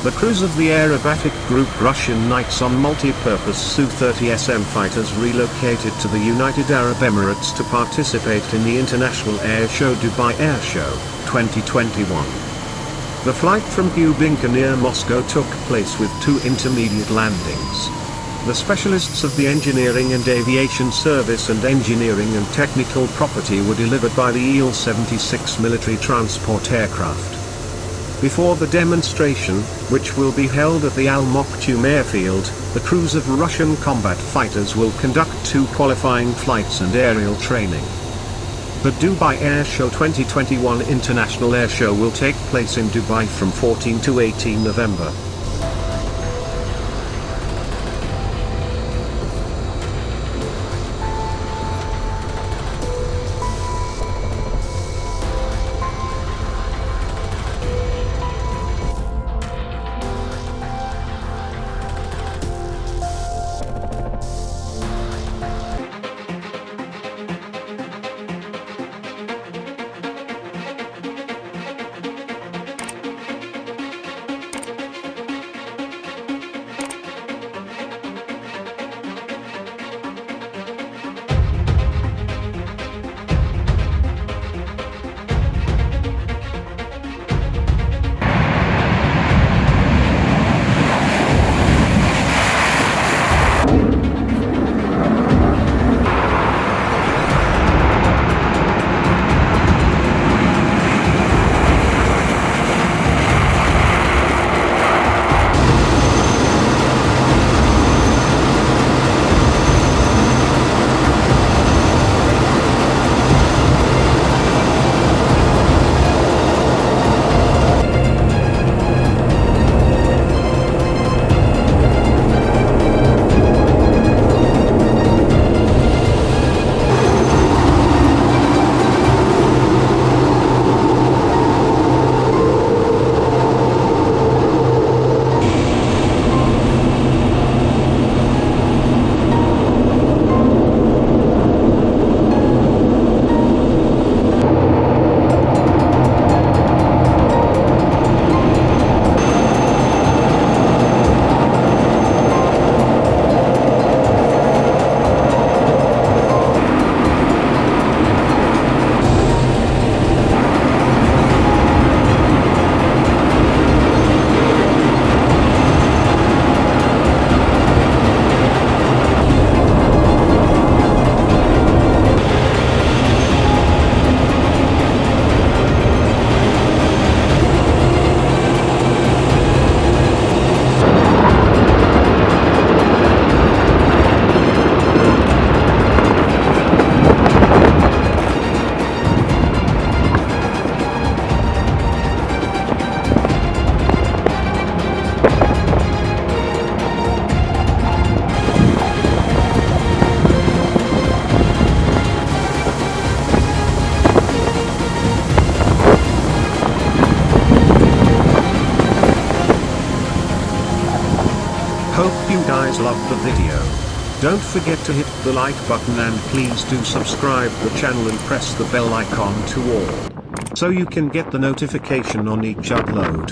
The crews of the aerobatic group Russian Knights on multipurpose Su-30SM fighters relocated to the United Arab Emirates to participate in the International Airshow Dubai Airshow, 2021. The flight from Kubinka near Moscow took place with 2 intermediate landings. The specialists of the Engineering and Aviation Service and Engineering and Technical Property were delivered by the Il-76 military transport aircraft. Before the demonstration, which will be held at the Maktoum airfield, the crews of Russian combat fighters will conduct 2 qualifying flights and aerial training. The Dubai Airshow 2021 International Airshow will take place in Dubai from 14 to 18 November. Hope you guys loved the video. Don't forget to hit the like button and please do subscribe the channel and press the bell icon to all, so you can get the notification on each upload.